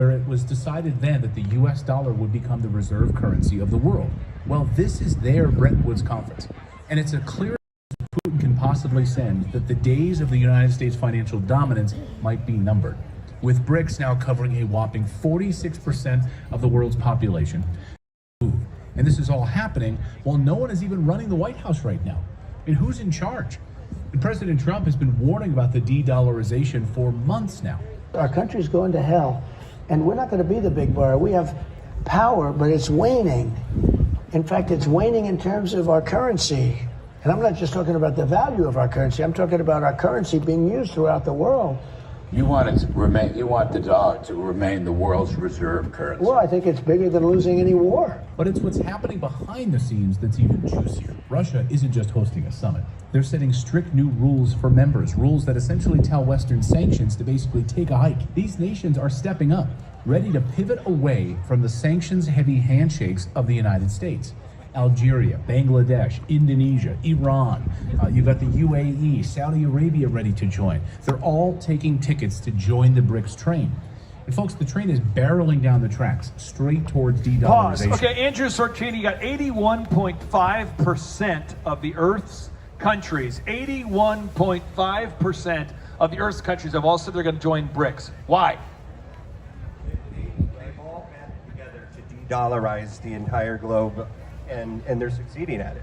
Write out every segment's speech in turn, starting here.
where it was decided then that the US dollar would become the reserve currency of the world. Well, this is their Bretton Woods conference, and it's a clear Putin can possibly send that the days of the United States financial dominance might be numbered, with BRICS now covering a whopping 46% of the world's population. And this is all happening while no one is even running the White House right now. I mean, who's in charge? And President Trump has been warning about the de-dollarization for months now. Our country's going to hell, and we're not going to be the big bar. We have power, but it's waning. In fact, it's waning in terms of our currency. And I'm not just talking about the value of our currency. I'm talking about our currency being used throughout the world. You want it to remain. You want the dollar to remain the world's reserve currency. Well, I think it's bigger than losing any war. But it's what's happening behind the scenes that's even juicier. Russia isn't just hosting a summit. They're setting strict new rules for members, rules that essentially tell Western sanctions to basically take a hike. These nations are stepping up, ready to pivot away from the sanctions-heavy handshakes of the United States. Algeria, Bangladesh, Indonesia, Iran, you've got the UAE, Saudi Arabia ready to join. They're all taking tickets to join the BRICS train. And folks, the train is barreling down the tracks straight towards de-dollarization. Pause. Okay, Andrew Sorchini got 81.5% of the Earth's countries. 81.5% of the Earth's countries have all said they're going to join BRICS. Why? They've all band together to de-dollarize the entire globe. And they're succeeding at it.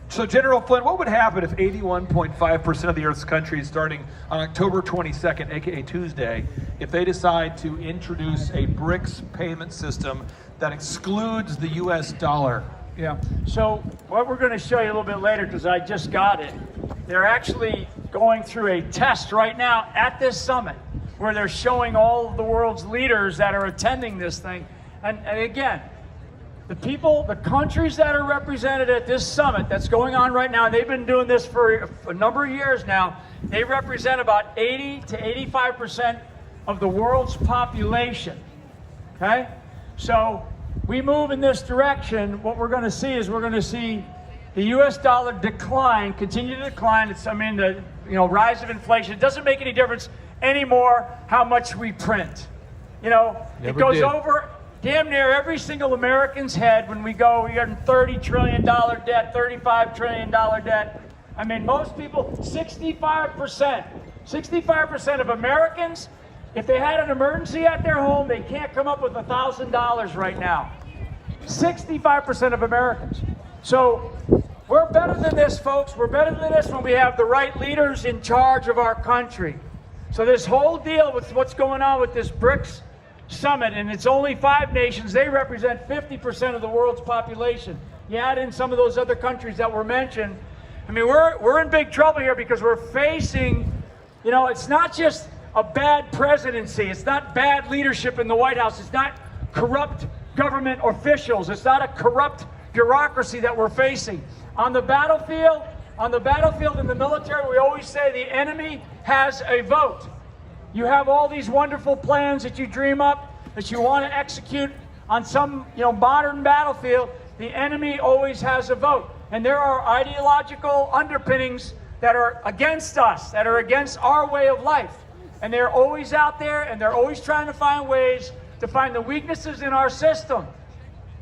So, General Flynn, what would happen if 81.5% of the Earth's countries, starting on October 22nd, aka Tuesday, if they decide to introduce a BRICS payment system that excludes the US dollar? Yeah. So, what we're going to show you a little bit later, because I just got it, they're actually going through a test right now at this summit where they're showing all of the world's leaders that are attending this thing. And again, the people, the countries that are represented at this summit that's going on right now, and they've been doing this for a number of years now, they represent about 80 to 85% of the world's population, okay? So we move in this direction, what we're going to see is we're going to see the U.S. dollar decline, continue to decline. It's, I mean, the rise of inflation. It doesn't make any difference anymore how much we print. You know, it goes over damn near every single American's head when we got $30 trillion debt, $35 trillion debt. I mean, most people, 65% of Americans, if they had an emergency at their home, they can't come up with $1,000 right now. 65% of Americans. So we're better than this, folks. We're better than this when we have the right leaders in charge of our country. So this whole deal with what's going on with this BRICS summit, and it's only 5 nations, they represent 50% of the world's population. You add in some of those other countries that were mentioned, I mean, we're in big trouble here because we're facing, it's not just a bad presidency, it's not bad leadership in the White House, it's not corrupt government officials, it's not a corrupt bureaucracy that we're facing. On the battlefield in the military, we always say the enemy has a vote. You have all these wonderful plans that you dream up, that you want to execute on some, modern battlefield. The enemy always has a vote. And there are ideological underpinnings that are against us, that are against our way of life. And they're always out there, and they're always trying to find ways to find the weaknesses in our system.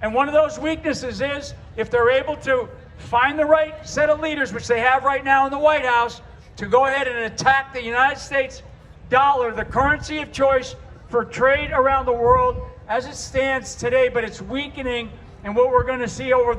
And one of those weaknesses is if they're able to find the right set of leaders, which they have right now in the White House, to go ahead and attack the United States dollar, the currency of choice for trade around the world as it stands today, but it's weakening. And what we're going to see over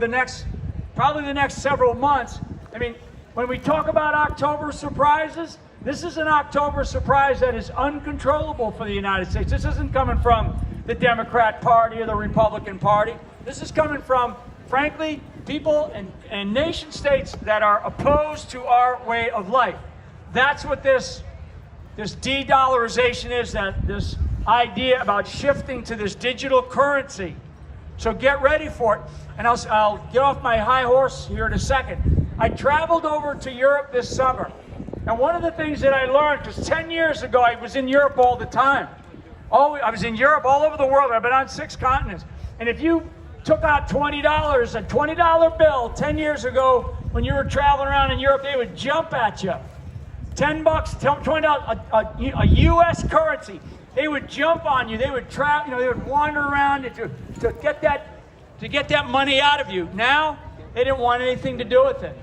probably the next several months. I mean, when we talk about October surprises, this is an October surprise that is uncontrollable for the United States. This isn't coming from the Democrat Party or the Republican Party. This is coming from, frankly, people and nation states that are opposed to our way of life. That's what this de-dollarization is, that this idea about shifting to this digital currency. So get ready for it. And I'll get off my high horse here in a second. I traveled over to Europe this summer. And one of the things that I learned, because 10 years ago I was in Europe all the time. I was in Europe all over the world. I've been on 6 continents. And if you took out $20, a $20 bill 10 years ago when you were traveling around in Europe, they would jump at you. $10, $20, a U.S. currency. They would jump on you. They would trap. They would wander around to get that money out of you. Now they didn't want anything to do with it.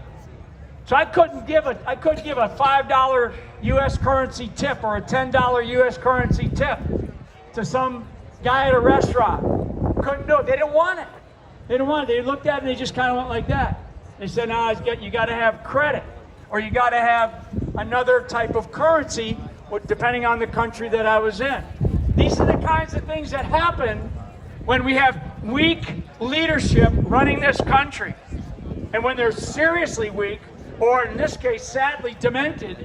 So I couldn't give a $5 U.S. currency tip or a $10 U.S. currency tip to some guy at a restaurant. Couldn't do it. They didn't want it. They didn't want it. They looked at it and they just kind of went like that. They said, no, you got to have credit, or you got to have another type of currency, depending on the country that I was in. These are the kinds of things that happen when we have weak leadership running this country. And when they're seriously weak, or in this case, sadly demented,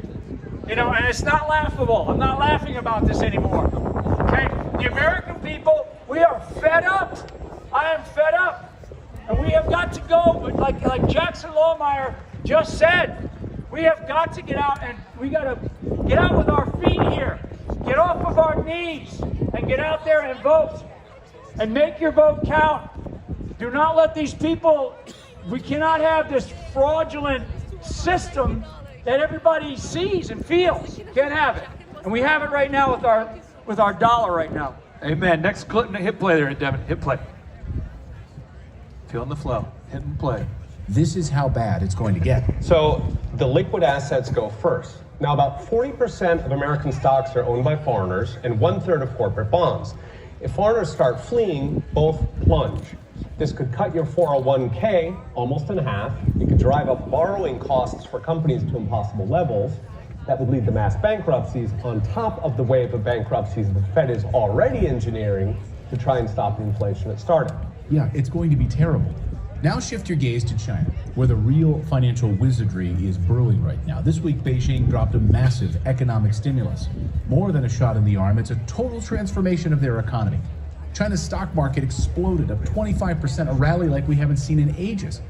and it's not laughable. I'm not laughing about this anymore. Okay? The American people, we are fed up. I am fed up. And we have got to go, like Jackson Lohmeyer just said, we have got to get out, and we got to get out with our feet here. Get off of our knees and get out there and vote. And make your vote count. Do not let these people, we cannot have this fraudulent system that everybody sees and feels. Can't have it. And we have it right now with our dollar right now. Amen. Next clip, hit play there, Devin. Hit play. Feeling the flow. Hit and play. This is how bad it's going to get. So the liquid assets go first. Now, about 40% of American stocks are owned by foreigners and 1/3 of corporate bonds. If foreigners start fleeing, both plunge. This could cut your 401k almost in half. It could drive up borrowing costs for companies to impossible levels. That would lead to mass bankruptcies on top of the wave of bankruptcies the Fed is already engineering to try and stop the inflation it started. Yeah, it's going to be terrible. Now shift your gaze to China, where the real financial wizardry is brewing right now. This week, Beijing dropped a massive economic stimulus. More than a shot in the arm, it's a total transformation of their economy. China's stock market exploded, up 25%, a rally like we haven't seen in ages.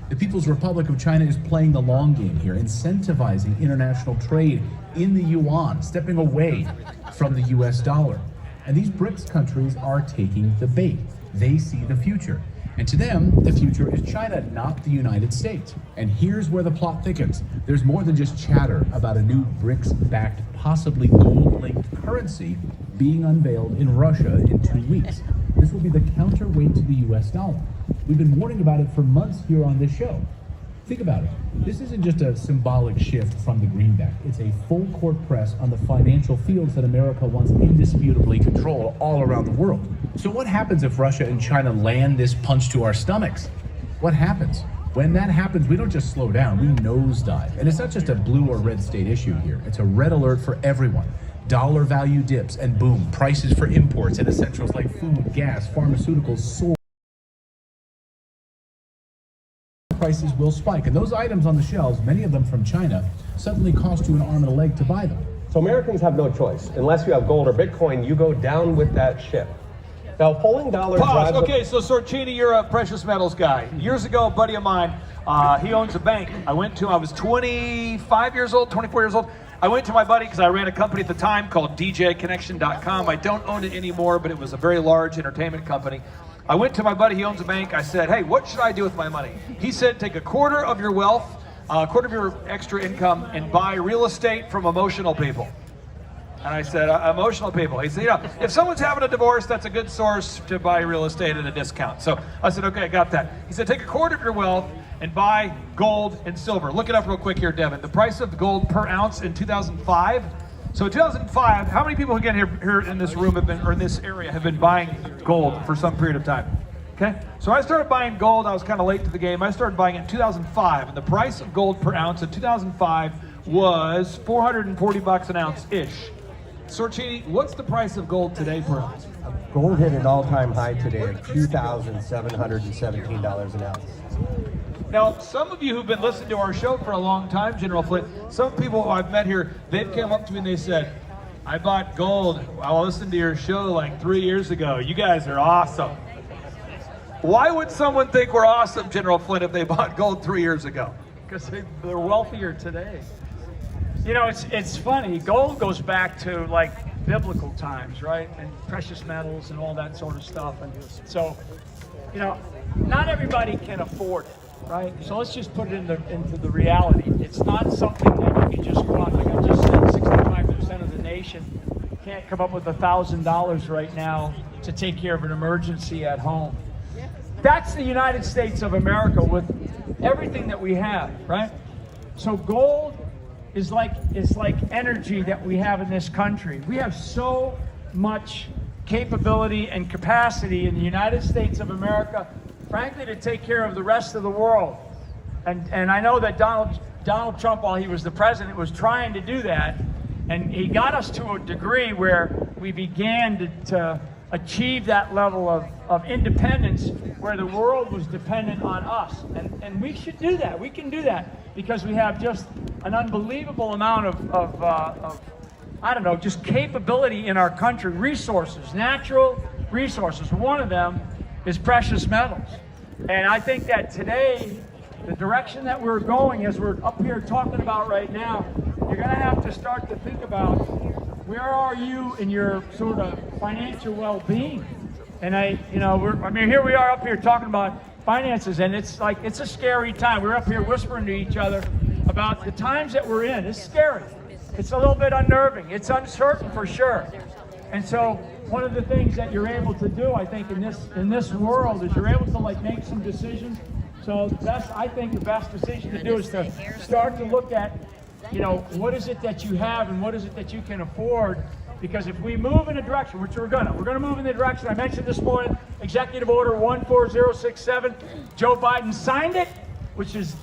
The People's Republic of China is playing the long game here, incentivizing international trade in the yuan, stepping away from the US dollar. And these BRICS countries are taking the bait. They see the future. And to them, the future is China, not the United States. And here's where the plot thickens. There's more than just chatter about a new BRICS-backed, possibly gold-linked currency being unveiled in Russia in 2 weeks. This will be the counterweight to the US dollar. We've been warning about it for months here on this show. Think about it. This isn't just a symbolic shift from the greenback. It's a full court press on the financial fields that America wants indisputably control all around the world. So what happens if Russia and China land this punch to our stomachs? What happens? When that happens, we don't just slow down, we nosedive. And it's not just a blue or red state issue here. It's a red alert for everyone. Dollar value dips, and boom, prices for imports and essentials like food, gas, pharmaceuticals soar. Prices will spike, and those items on the shelves, many of them from China, suddenly cost you an arm and a leg to buy them. So Americans have no choice. Unless you have gold or Bitcoin, you go down with that ship. Now, falling dollar drives... Okay, so Sorcini, you're a precious metals guy. Years ago, a buddy of mine, he owns a bank. I went to him, I was 25 years old, 24 years old. I went to my buddy because I ran a company at the time called DJconnection.com. I don't own it anymore, but it was a very large entertainment company. I went to my buddy, he owns a bank. I said, hey, what should I do with my money? He said, take a quarter of your wealth, a quarter of your extra income, and buy real estate from emotional people. And I said, emotional people. He said, if someone's having a divorce, that's a good source to buy real estate at a discount. So I said, okay, I got that. He said, take a quarter of your wealth and buy gold and silver. Look it up real quick here, Devin. The price of gold per ounce in 2005. So in 2005, how many people again here in this room have been, or in this area, have been buying gold for some period of time? Okay, so I started buying gold. I was kind of late to the game. I started buying it in 2005, and the price of gold per ounce in 2005 was $440 an ounce-ish. Sorcini, what's the price of gold today per ounce? Gold hit an all-time high today of $2,717 an ounce. Now, some of you who've been listening to our show for a long time, General Flint, some people I've met here, they've come up to me and they said, I bought gold. I listened to your show like 3 years ago. You guys are awesome. Why would someone think we're awesome, General Flint, if they bought gold 3 years ago? Because they're wealthier today. You know, it's funny. Gold goes back to like biblical times, right? And precious metals and all that sort of stuff. And so, you know, not everybody can afford it, right? So let's just put it into the reality. It's not something that you can just go out. Like I just said, 65% of the nation can't come up with $1,000 right now to take care of an emergency at home. That's the United States of America with everything that we have, right? So gold is like energy that we have in this country. We have so much capability and capacity in the United States of America, frankly, to take care of the rest of the world. And I know that Donald Trump, while he was the president, was trying to do that, and he got us to a degree where we began to achieve that level of independence where the world was dependent on us. And we should do that. We can do that because we have just an unbelievable amount of I don't know, just capability in our country, resources, natural resources. One of them is precious metals. And I think that today, the direction that we're going, as we're up here talking about right now, you're going to have to start to think about where are you in your sort of financial well-being. And here we are up here talking about finances, and it's a scary time. We're up here whispering to each other about the times that we're in. It's scary. It's a little bit unnerving. It's uncertain for sure. And so one of the things that you're able to do, I think, in this world is you're able to make some decisions. So I think the best decision to do is to start to look at, what is it that you have and what is it that you can afford? Because if we move in a direction, which we're gonna move in the direction I mentioned this morning, Executive Order 14067, Joe Biden signed it, which is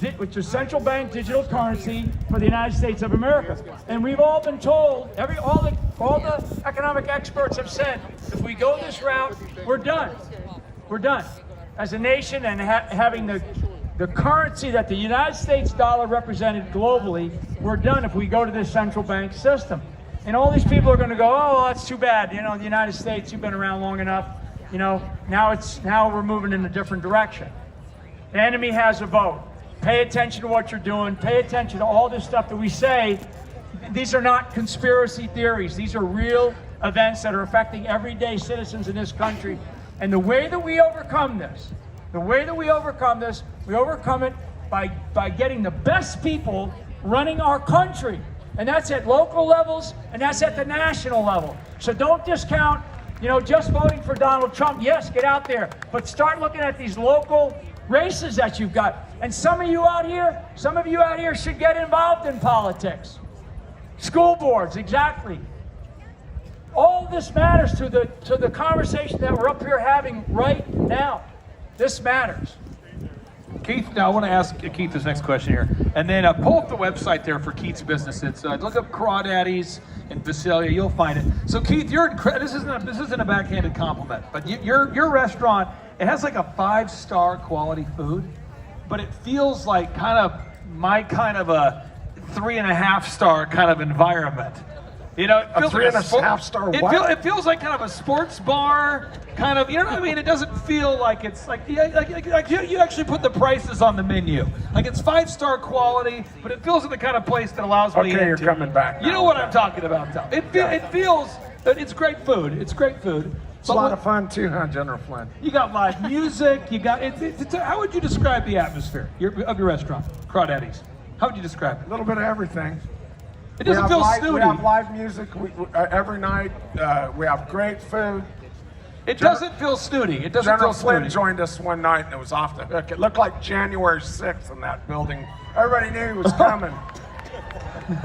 central bank digital currency for the United States of America. And we've all been told, all the economic experts have said, if we go this route, we're done. We're done. As a nation and having the currency that the United States dollar represented globally, we're done if we go to this central bank system. And all these people are going to go, oh, that's too bad. The United States, you've been around long enough. Now we're moving in a different direction. The enemy has a vote. Pay attention to what you're doing. Pay attention to all this stuff that we say. These are not conspiracy theories. These are real events that are affecting everyday citizens in this country. And the way that we overcome this, we overcome it by getting the best people running our country. And that's at local levels, and that's at the national level. So don't discount, just voting for Donald Trump. Yes, get out there. But start looking at these local races that you've got. And some of you out here should get involved in politics. School boards, exactly. All this matters to the conversation that we're up here having right now. This matters. Keith, now I want to ask Keith this next question here. And then pull up the website there for Keith's business. It's look up Crawdaddy's in Visalia, you'll find it. So Keith, this isn't a backhanded compliment, but your restaurant, it has like a 5-star quality food, but it feels like kind of my kind of a 3.5-star kind of environment. It feels like a 3.5-star what? It feels like kind of a sports bar, kind of, you know what I mean? It doesn't feel like it's like you actually put the prices on the menu. Like it's 5-star quality, but it feels like the kind of place that allows me to eat. Okay, you're coming back now. You know what I'm talking about, though. It feels, it's great food. It's great food. It's a lot of fun too, huh, General Flynn? You got live music. You got how would you describe the atmosphere of your restaurant, Crawdaddy's? How would you describe it? A little bit of everything. It doesn't feel snooty. We have live music every night. We have great food. It doesn't feel snooty. It doesn't General feel snooty. Flynn joined us one night and it was off the hook. It looked like January 6th in that building. Everybody knew he was coming.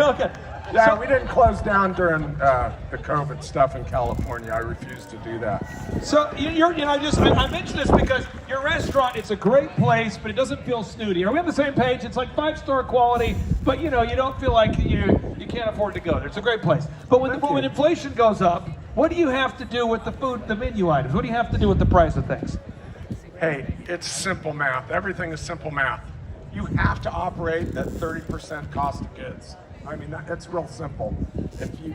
Okay. Yeah, we didn't close down during the COVID stuff in California. I refused to do that. So I mentioned this because your restaurant, it's a great place, but it doesn't feel snooty. Are we on the same page? It's like 5-star quality, but you don't feel like you can't afford to go there. It's a great place. But when inflation goes up, what do you have to do with the food, the menu items? What do you have to do with the price of things? Hey, it's simple math. Everything is simple math. You have to operate at 30% cost of goods. I mean, it's real simple. If you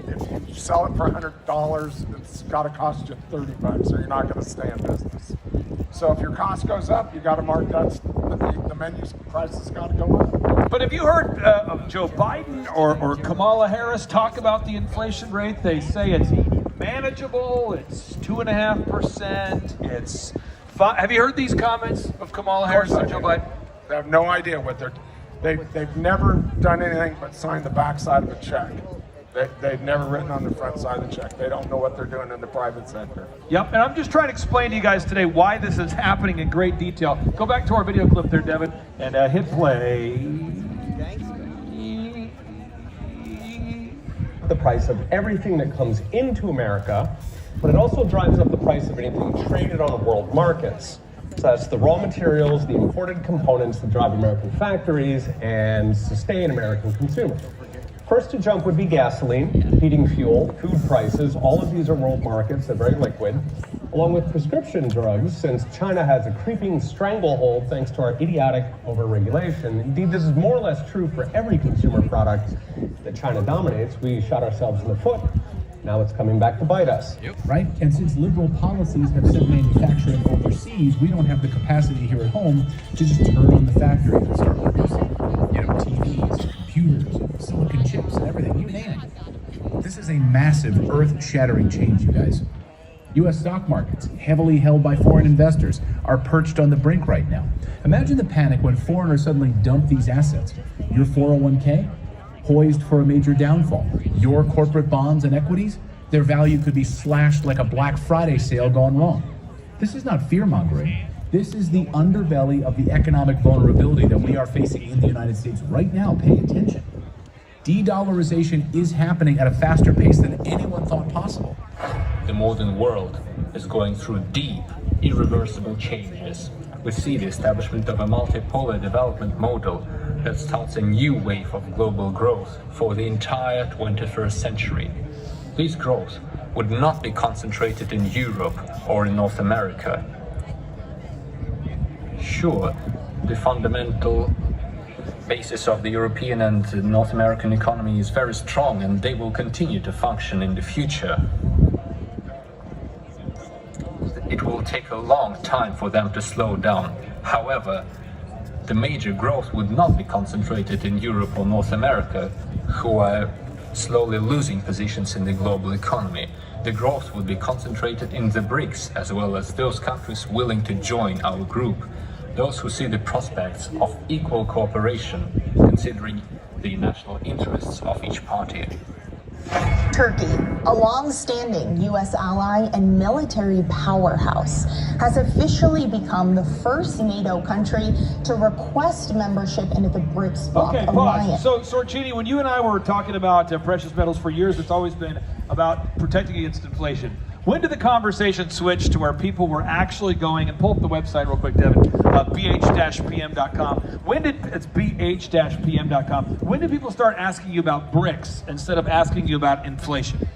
sell it for $100, it's got to cost you $30, or you're not going to stay in business. So if your cost goes up, you got to mark that. The menu price has got to go up. But have you heard of Joe Biden or Kamala Harris talk about the inflation rate? They say it's manageable. It's 2.5%. Have you heard these comments of Kamala Harris and Joe Biden? I have no idea what they've never done anything but sign the backside of a check. They've never written on the front side of the check. They don't know what they're doing in the private sector. Yep, and I'm just trying to explain to you guys today why this is happening in great detail. Go back to our video clip there, Devin, and hit play. The price of everything that comes into America, but it also drives up the price of anything traded on the world markets. So that's the raw materials, the imported components that drive American factories and sustain American consumers. First to jump would be gasoline, heating fuel, food prices. All of these are world markets, they're very liquid, along with prescription drugs, since China has a creeping stranglehold thanks to our idiotic overregulation. Indeed, this is more or less true for every consumer product that China dominates. We shot ourselves in the foot. Now it's coming back to bite us. Right? And since liberal policies have sent manufacturing overseas, we don't have the capacity here at home to just turn on the factories and start producing, TVs, computers, silicon chips, and everything, you name it. This is a massive, earth-shattering change, you guys. U.S. stock markets, heavily held by foreign investors, are perched on the brink right now. Imagine the panic when foreigners suddenly dump these assets. Your 401k? Poised for a major downfall. Your corporate bonds and equities, their value could be slashed like a Black Friday sale gone wrong. This is not fear-mongering. This is the underbelly of the economic vulnerability that we are facing in the United States right now. Pay attention. De-dollarization is happening at a faster pace than anyone thought possible. The modern world is going through deep, irreversible changes. We see the establishment of a multipolar development model that starts a new wave of global growth for the entire 21st century. This growth would not be concentrated in Europe or in North America. Sure, the fundamental basis of the European and North American economy is very strong, and they will continue to function in the future. It will take a long time for them to slow down. However, the major growth would not be concentrated in Europe or North America, who are slowly losing positions in the global economy. The growth would be concentrated in the BRICS, as well as those countries willing to join our group. Those who see the prospects of equal cooperation, considering the national interests of each party. Turkey, a long-standing U.S. ally and military powerhouse, has officially become the first NATO country to request membership into the BRICS bloc alliance. So, Sorchini, when you and I were talking about precious metals for years, it's always been about protecting against inflation. When did the conversation switch to where people were actually going, and pull up the website real quick, Devin, bh-pm.com. It's bh-pm.com. When did people start asking you about BRICS instead of asking you about inflation?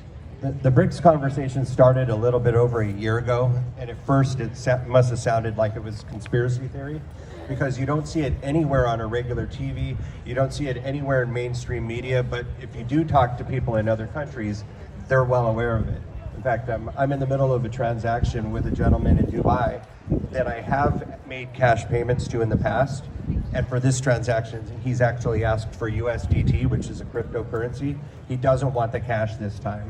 The BRICS conversation started a little bit over a year ago, and at first it must have sounded like it was conspiracy theory, because you don't see it anywhere on a regular TV, you don't see it anywhere in mainstream media, but if you do talk to people in other countries, they're well aware of it. In fact, I'm in the middle of a transaction with a gentleman in Dubai that I have made cash payments to in the past. And for this transaction, he's actually asked for USDT, which is a cryptocurrency. He doesn't want the cash this time.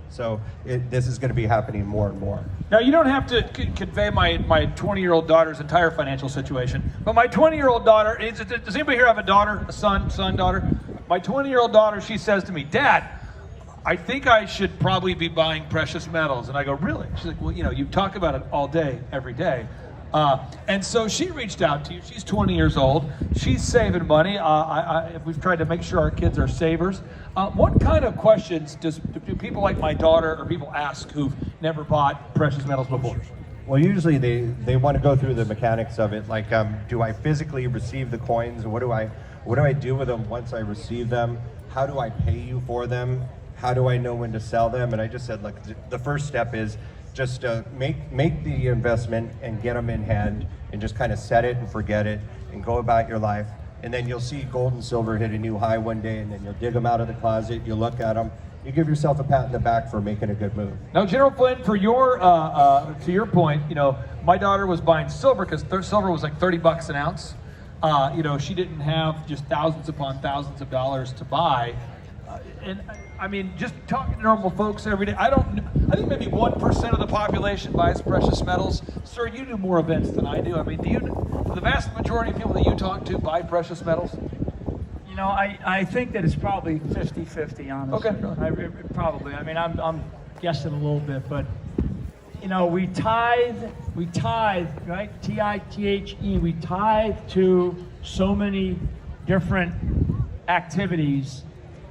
So this is going to be happening more and more. Now, you don't have to convey my 20-year-old daughter's entire financial situation, but my 20-year-old daughter, does anybody here have a daughter, a son, daughter? My 20-year-old daughter, she says to me, Dad, I think I should probably be buying precious metals. And I go, really? She's like, well, you talk about it all day, every day. And so she reached out to you. She's 20 years old. She's saving money. We've tried to make sure our kids are savers. What kind of questions do people like my daughter or people ask who've never bought precious metals before? Well, usually they want to go through the mechanics of it. Like, do I physically receive the coins? What do I do with them once I receive them? How do I pay you for them? How do I know when to sell them? And I just said, look, the first step is just make the investment and get them in hand and just kind of set it and forget it and go about your life. And then you'll see gold and silver hit a new high one day, and then you'll dig them out of the closet, you look at them, you give yourself a pat in the back for making a good move. Now, General Flynn, for your to your point, my daughter was buying silver because silver was like $30 an ounce. She didn't have just thousands upon thousands of dollars to buy. And I mean, just talking to normal folks every day, I think maybe 1% of the population buys precious metals. Sir, you do more events than I do. I mean, do the vast majority of people that you talk to buy precious metals? know, I think that it's probably 50-50, honestly. Okay. Probably. I mean, I'm guessing a little bit, but you know, we tithe, right? T-I-T-H-E. We tithe to so many different activities,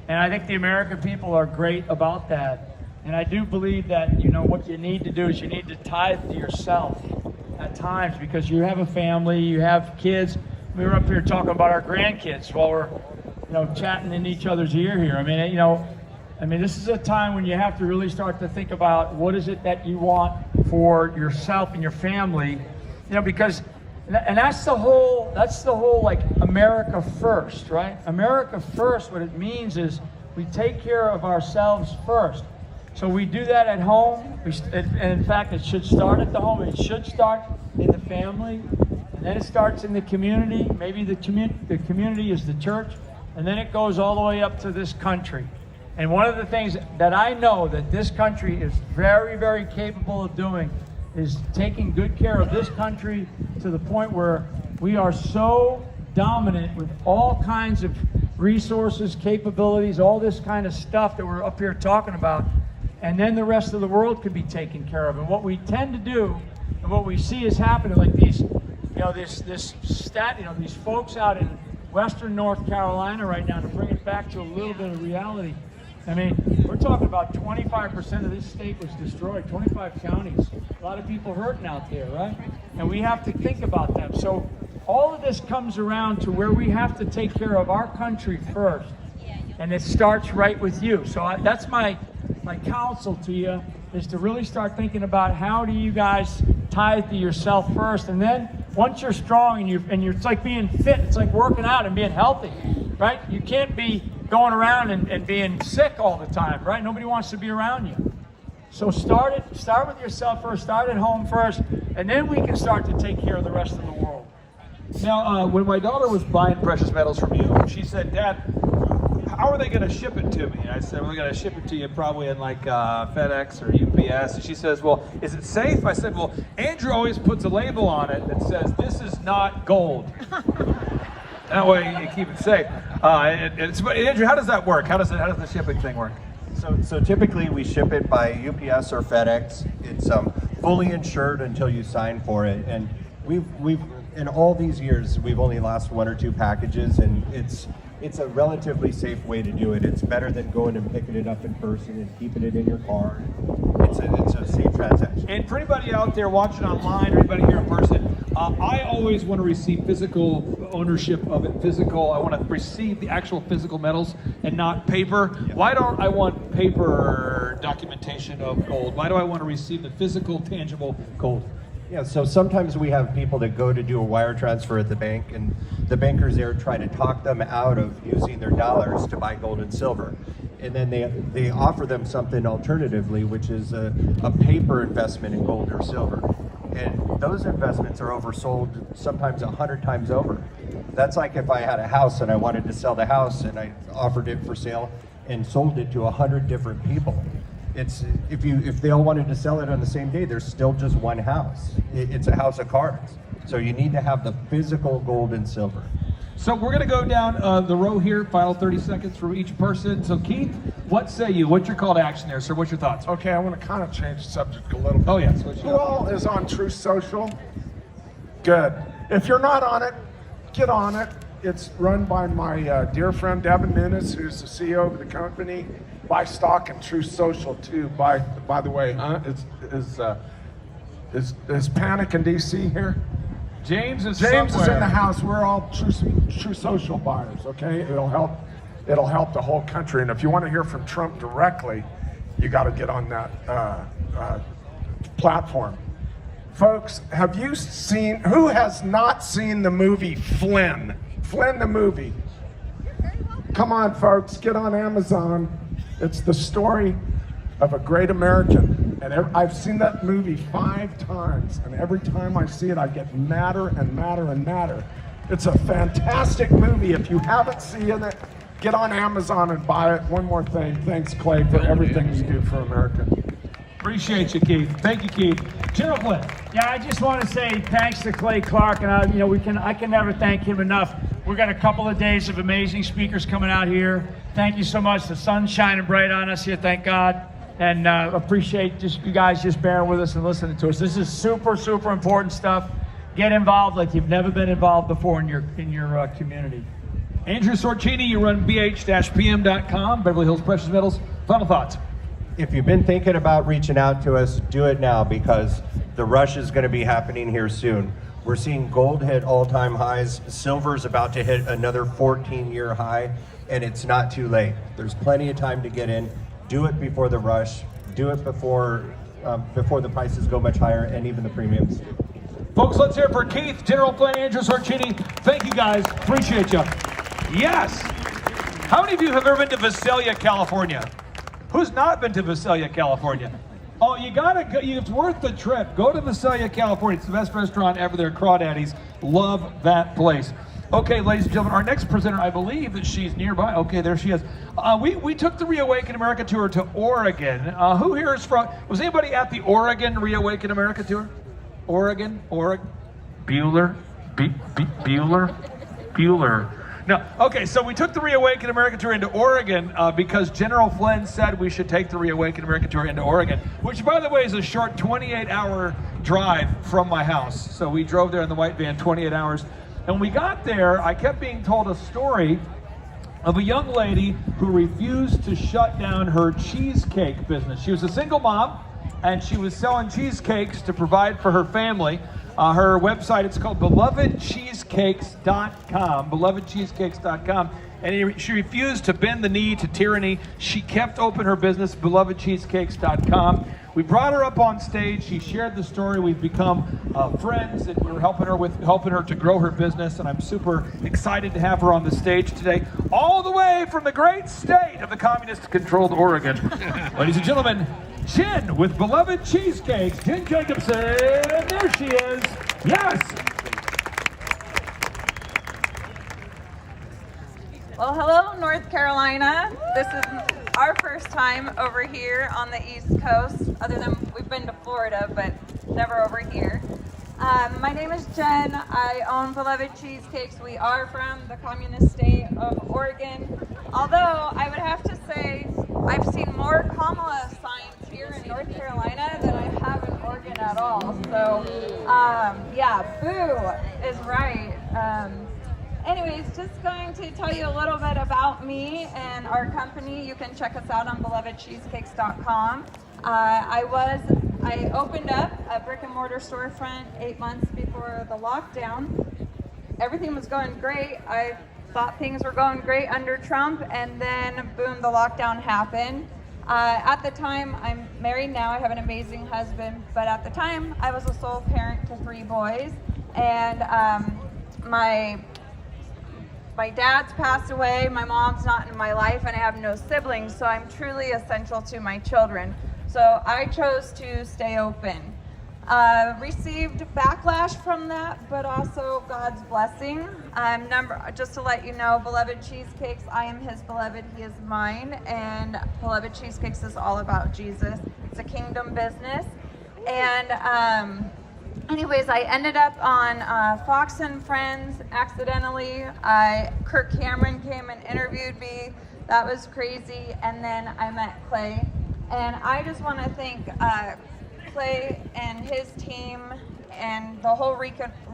and I think the American people are great about that. And I do believe that, you know, what you need to do is you need to tithe to yourself at times, because you have a family, you have kids. We were up here talking about our grandkids while we're, you know, chatting in each other's ear here. I mean, you know, this is a time when you have to really start to think about what is it that you want for yourself and your family, you know, because, and that's the whole like America first, right? America first, what it means is we take care of ourselves first. So we do that at home, and in fact, it should start at the home. It should start in the family, and then it starts in the community. Maybe the community is the church, and then it goes all the way up to this country. And one of the things that I know that this country is very, very capable of doing is taking good care of this country to the point where we are so dominant with all kinds of resources, capabilities, all this kind of stuff that we're up here talking about. And then the rest of the world can be taken care of. And what we tend to do, and what we see is happening, like these, you know, these folks out in Western North Carolina right now, to bring it back to a little bit of reality. I mean, we're talking about 25% of this state was destroyed, 25 counties. A lot of people hurting out there, right? And we have to think about them. So all of this comes around to where we have to take care of our country first. And it starts right with you. So that's my counsel to you, is to really start thinking about how do you guys tithe to yourself first. And then once you're strong and you're, it's like being fit, it's like working out and being healthy, right? You can't be going around and being sick all the time, right? Nobody wants to be around you. So start with yourself first, start at home first, and then we can start to take care of the rest of the world. Now, when my daughter was buying precious metals from you, she said, "Dad, how are they going to ship it to me?" And I said, "We're going to ship it to you probably in like FedEx or UPS." And she says, "Well, is it safe?" I said, "Well, Andrew always puts a label on it that says, 'This is not gold.'" That way you keep it safe. But Andrew, how does that work? How does the shipping thing work? So typically we ship it by UPS or FedEx. It's fully insured until you sign for it. And we've in all these years, we've only lost 1 or 2 packages, and it's a relatively safe way to do it. It's better than going and picking it up in person and keeping it in your car. It's a safe transaction. And for anybody out there watching online, or anybody here in person, I always want to receive physical ownership of it. I want to receive the actual physical metals and not paper. Yeah. Why don't I want paper documentation of gold? Why do I want to receive the physical, tangible gold? Yeah, so sometimes we have people that go to do a wire transfer at the bank, and the bankers there try to talk them out of using their dollars to buy gold and silver. And then they offer them something alternatively, which is a paper investment in gold or silver. And those investments are oversold sometimes 100 times over. That's like if I had a house and I wanted to sell the house and I offered it for sale and sold it to 100 different people. It's if they all wanted to sell it on the same day, there's still just one house. It's a house of cards. So you need to have the physical gold and silver. So we're going to go down the row here, final 30 seconds for each person. So Keith, what say you? What's your call to action there, sir? What's your thoughts? Okay, I want to kind of change the subject a little bit. Oh, yes. Who all is on Truth Social? Good. If you're not on it, get on it. It's run by my dear friend Devin Nunes, who's the CEO of the company. Buy stock in Truth Social too. By the way, is Panic in DC here? James is in the house. We're all True Social buyers. Okay, it'll help the whole country. And if you want to hear from Trump directly, you got to get on that platform. Folks, have you seen? Who has not seen the movie Flynn? Flynn the movie. Come on, folks, get on Amazon. It's the story of a great American. And I've seen that movie 5 times, and every time I see it, I get madder and madder and madder. It's a fantastic movie. If you haven't seen it, get on Amazon and buy it. One more thing. Thanks, Clay, for everything you do for America. Appreciate you, Keith. Thank you, Keith. General Flynn. Yeah, I just want to say thanks to Clay Clark, and I can never thank him enough. We've got a couple of days of amazing speakers coming out here. Thank you so much. The sun's shining bright on us here, thank God. And appreciate just you guys just bearing with us and listening to us. This is super, super important stuff. Get involved like you've never been involved before in your community. Andrew Sorcini, you run bh-pm.com, Beverly Hills Precious Metals. Final thoughts. If you've been thinking about reaching out to us, do it now, because the rush is going to be happening here soon. We're seeing gold hit all-time highs. Silver's about to hit another 14-year high, and it's not too late. There's plenty of time to get in. Do it before the rush. Do it before the prices go much higher, and even the premiums. Folks, let's hear it for Keith, General Plan, Andrew Sorcini. Thank you, guys. Appreciate you. Yes. How many of you have ever been to Visalia, California? Who's not been to Visalia, California? Oh, you gotta go. It's worth the trip. Go to Visalia, California. It's the best restaurant ever there. Crawdaddy's. Love that place. Okay, ladies and gentlemen, our next presenter, I believe that she's nearby. Okay, there she is. We took the Reawaken America tour to Oregon. Who here is from? Was anybody at the Oregon Reawaken America tour? Oregon? Bueller? Bueller. No, okay, so we took the Reawaken America tour into Oregon because General Flynn said we should take the Reawaken America tour into Oregon, which, by the way, is a short 28-hour drive from my house. So we drove there in the white van 28 hours. And when we got there, I kept being told a story of a young lady who refused to shut down her cheesecake business. She was a single mom, and she was selling cheesecakes to provide for her family. Her website, it's called belovedcheesecakes.com, belovedcheesecakes.com. And she refused to bend the knee to tyranny. She kept open her business, belovedcheesecakes.com. We brought her up on stage. She shared the story. We've become friends, and we're helping her to grow her business. And I'm super excited to have her on the stage today, all the way from the great state of the communist-controlled Oregon. Ladies and gentlemen, Jen with Beloved Cheesecakes. Jen Jacobson. There she is. Yes. Well, hello, North Carolina. This is our first time over here on the East Coast, other than we've been to Florida, but never over here. My name is Jen. I own Beloved Cheesecakes. We are from the communist state of Oregon. Although I would have to say I've seen more Kamala signs here in North Carolina than I have in Oregon at all. So, yeah, boo is right. Anyways, just going to tell you a little bit about me and our company. You can check us out on belovedcheesecakes.com. I opened up a brick and mortar storefront 8 months before the lockdown. Everything was going great. I thought things were going great under Trump, and then boom, the lockdown happened. At the time, I'm married now. I have an amazing husband, but at the time, I was a sole parent to 3 boys, and my dad's passed away, my mom's not in my life, and I have no siblings, so I'm truly essential to my children. So I chose to stay open. Received backlash from that, but also God's blessing. Just to let you know, Beloved Cheesecakes, I am his beloved, he is mine, and Beloved Cheesecakes is all about Jesus. It's a kingdom business. And anyways, I ended up on Fox and Friends accidentally. Kirk Cameron came and interviewed me. That was crazy. And then I met Clay. And I just want to thank Clay and his team, and the whole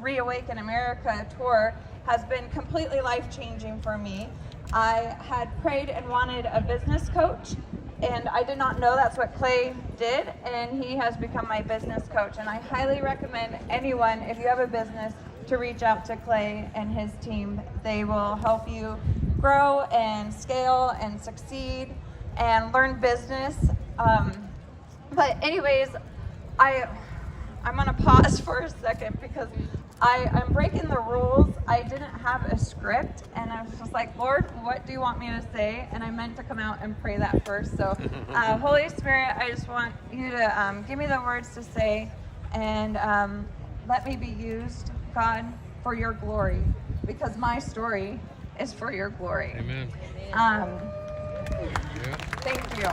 Reawaken America tour has been completely life-changing for me. I had prayed and wanted a business coach, and I did not know that's what Clay did, and he has become my business coach. And I highly recommend anyone, if you have a business, to reach out to Clay and his team. They will help you grow and scale and succeed and learn business. But anyways, I'm gonna pause for a second because I'm breaking the rules. I didn't have a script, and I was just like, Lord, what do you want me to say? And I meant to come out and pray that first. So Holy Spirit, I just want you to give me the words to say, and let me be used, God, for your glory, because my story is for your glory. Amen. Thank you.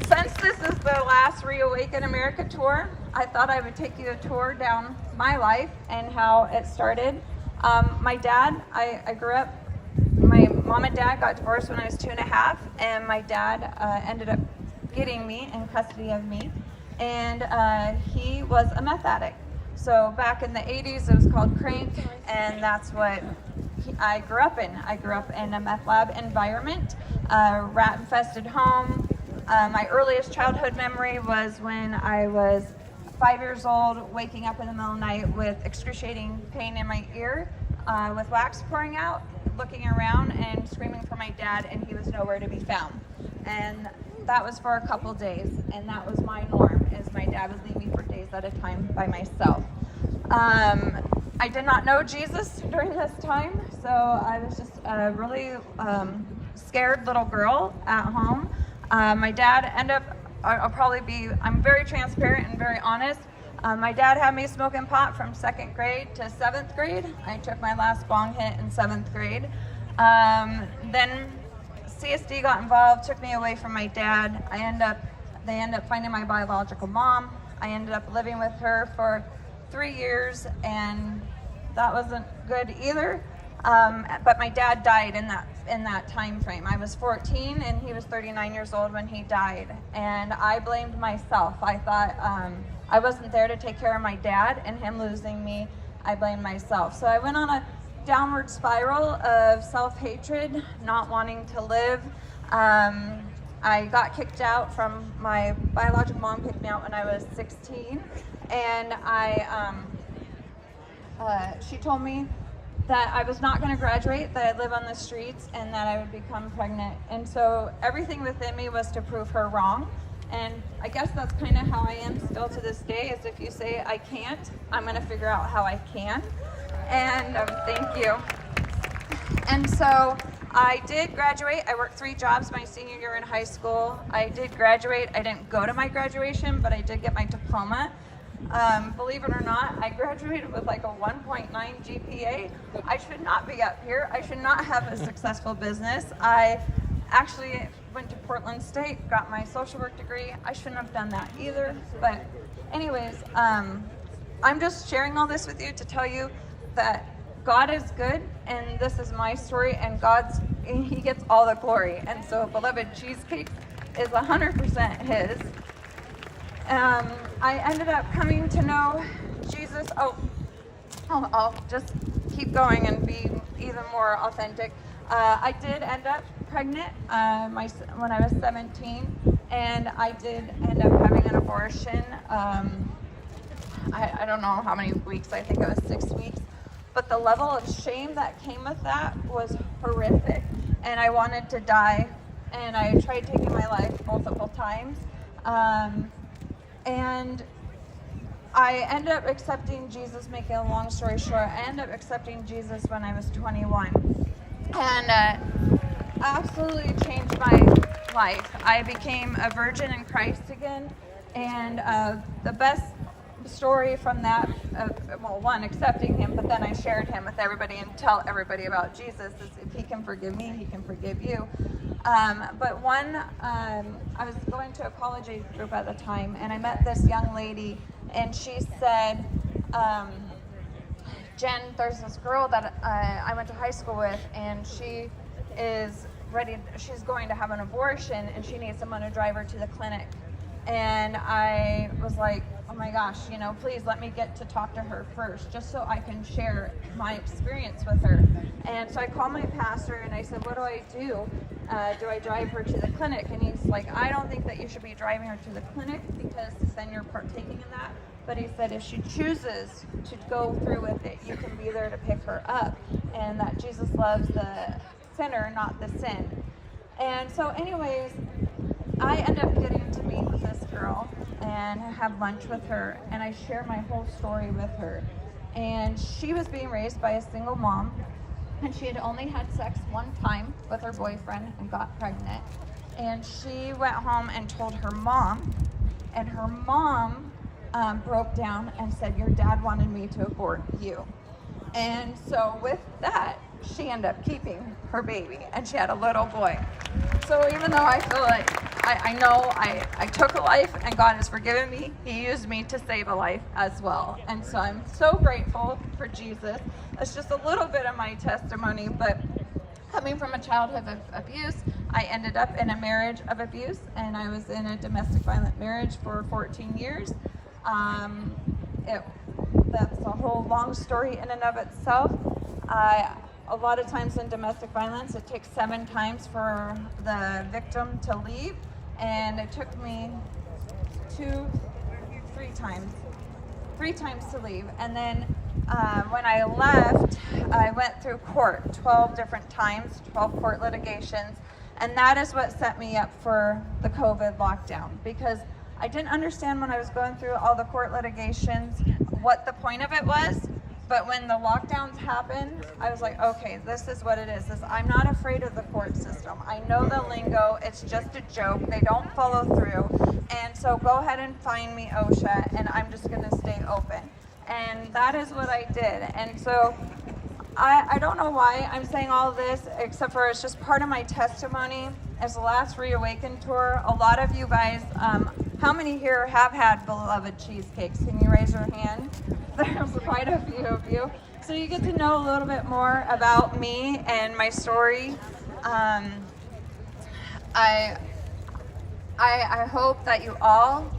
Since this is the last Reawaken America tour, I thought I would take you a tour down my life and how it started. My dad, I grew up, my mom and dad got divorced when I was 2.5, and my dad ended up getting me in custody of me, and he was a meth addict. So back in the 80s, it was called crank, and that's what I grew up in. I grew up in a meth lab environment, rat-infested home. My earliest childhood memory was when I was 5 years old, waking up in the middle of the night with excruciating pain in my ear, with wax pouring out, looking around and screaming for my dad, and he was nowhere to be found. And that was for a couple days, and that was my norm, is my dad would leave me for days at a time by myself. I did not know Jesus during this time, so I was just a really scared little girl at home. My dad ended up, I'm very transparent and very honest. My dad had me smoking pot from 2nd grade to 7th grade. I took my last bong hit in 7th grade. Then CSD got involved, took me away from my dad. They ended up finding my biological mom. I ended up living with her for 3 years, and that wasn't good either. But my dad died in that time frame. I was 14 and he was 39 years old when he died, and I blamed myself. I thought I wasn't there to take care of my dad, and him losing me, I blamed myself. So I went on a downward spiral of self-hatred, not wanting to live. I got kicked out from my biological mom, picked me out when I was 16, and she told me that I was not going to graduate, that I'd live on the streets, and that I would become pregnant. And so everything within me was to prove her wrong. And I guess that's kind of how I am still to this day, is if you say I can't, I'm going to figure out how I can. And thank you. And so I did graduate. I worked 3 jobs my senior year in high school. I did graduate. I didn't go to my graduation, but I did get my diploma. Believe it or not, I graduated with like a 1.9 GPA. I should not be up here. I should not have a successful business. I actually went to Portland State, got my social work degree. I shouldn't have done that either. But anyways, I'm just sharing all this with you to tell you that God is good, and this is my story, and He gets all the glory. And so Beloved Cheesecake is 100% His. I ended up coming to know Jesus. I'll just keep going and be even more authentic. I did end up pregnant when I was 17, and I did end up having an abortion. I don't know how many weeks, I think it was 6 weeks. But the level of shame that came with that was horrific. And I wanted to die, and I tried taking my life multiple times. And I ended up accepting Jesus, making a long story short, I ended up accepting Jesus when I was 21. And absolutely changed my life. I became a virgin in Christ again. And the best story from that, one, accepting Him, but then I shared Him with everybody and tell everybody about Jesus, is if He can forgive me, He can forgive you. But I was going to a college age group at the time, and I met this young lady, and she said, Jen, there's this girl that I went to high school with, and she's going to have an abortion, and she needs someone to drive her to the clinic. And I was like, oh my gosh, please let me get to talk to her first, just so I can share my experience with her. And so I called my pastor and I said, what do I do? Do I drive her to the clinic? And he's like, I don't think that you should be driving her to the clinic, because then you're partaking in that. But he said, if she chooses to go through with it, you can be there to pick her up. And that Jesus loves the sinner, not the sin. And so anyways, I ended up getting to meet with this girl and have lunch with her, and I share my whole story with her. And she was being raised by a single mom, and she had only had sex one time with her boyfriend and got pregnant. And she went home and told her mom, and her mom broke down and said, your dad wanted me to abort you. And so with that, she ended up keeping her baby, and she had a little boy. So even though I feel like I know I took a life and God has forgiven me. He used me to save a life as well. And so I'm so grateful for Jesus. That's just a little bit of my testimony, but coming from a childhood of abuse, I ended up in a marriage of abuse, and I was in a domestic violent marriage for 14 years. That's a whole long story in and of itself. A lot of times in domestic violence, it takes 7 times for the victim to leave, and it took me 3 times to leave. And then when I left, I went through court 12 different times, 12 court litigations, and that is what set me up for the COVID lockdown, because I didn't understand when I was going through all the court litigations what the point of it was. But when the lockdowns happened, I was like, okay, this is what it is. I'm not afraid of the court system. I know the lingo. It's just a joke. They don't follow through. And so go ahead and find me, OSHA, and I'm just going to stay open. And that is what I did. And so I don't know why I'm saying all this, except for it's just part of my testimony. As the last Reawaken tour, a lot of you guys, how many here have had beloved cheesecakes? Can you raise your hand? There's quite a few of you. So you get to know a little bit more about me and my story. I hope that you all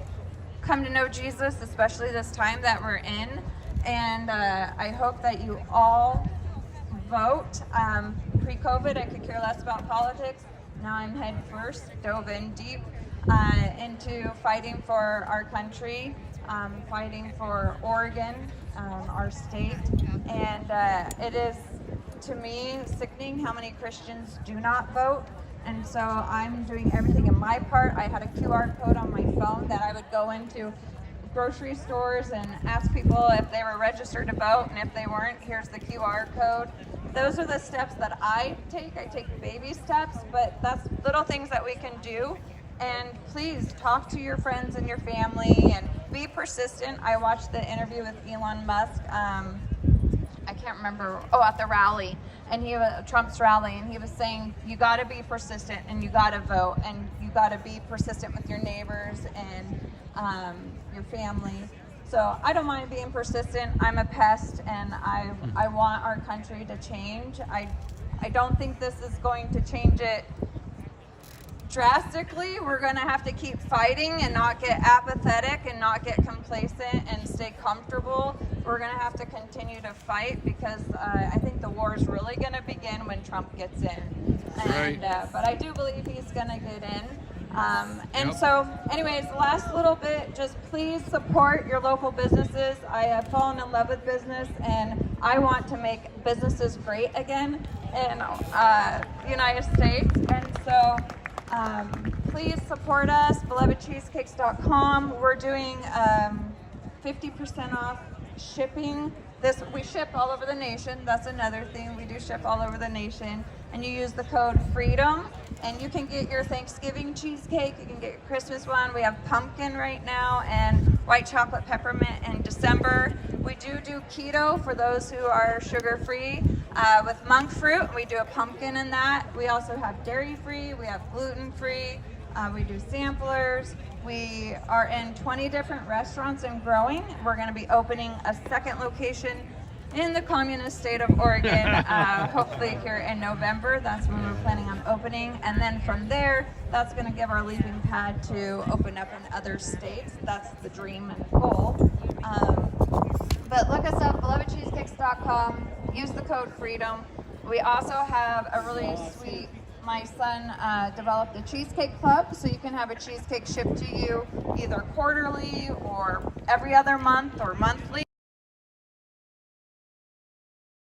come to know Jesus, especially this time that we're in. And I hope that you all vote. Pre-COVID, I could care less about politics. Now I'm head first, dove in deep into fighting for our country. Fighting for Oregon, our state, and it is, to me, sickening how many Christians do not vote, and so I'm doing everything in my part. I had a QR code on my phone that I would go into grocery stores and ask people if they were registered to vote, and if they weren't, here's the QR code. Those are the steps that I take. I take baby steps, but that's little things that we can do. And please talk to your friends and your family and be persistent. I watched the interview with Elon Musk. I can't remember. Oh, at the rally, and Trump's rally, and he was saying you got to be persistent and you got to vote and you got to be persistent with your neighbors and your family. So I don't mind being persistent. I'm a pest, and I want our country to change. I don't think this is going to change it drastically. We're going to have to keep fighting and not get apathetic and not get complacent and stay comfortable. We're going to have to continue to fight, because I think the war is really going to begin when Trump gets in. And, but I do believe he's going to get in. So anyways, the last little bit, just please support your local businesses. I have fallen in love with business, and I want to make businesses great again in the United States. And so please support us, belovedcheesecakes.com. We're doing 50% off shipping. We ship all over the nation. That's another thing. We do ship all over the nation. And you use the code FREEDOM, and you can get your Thanksgiving cheesecake. You can get your Christmas one. We have pumpkin right now and white chocolate peppermint in December. We do keto for those who are sugar-free with monk fruit. We do a pumpkin in that. We also have dairy-free. We have gluten-free. We do samplers. We are in 20 different restaurants and growing. We're going to be opening a second location in the communist state of Oregon, hopefully here in November. That's when we're planning on opening. And then from there, that's going to give our leaping pad to open up in other states. That's the dream and goal. But look us up, belovedcheesecakes.com. Use the code FREEDOM. We also have a really sweet, my son developed a cheesecake club, so you can have a cheesecake shipped to you either quarterly or every other month or monthly.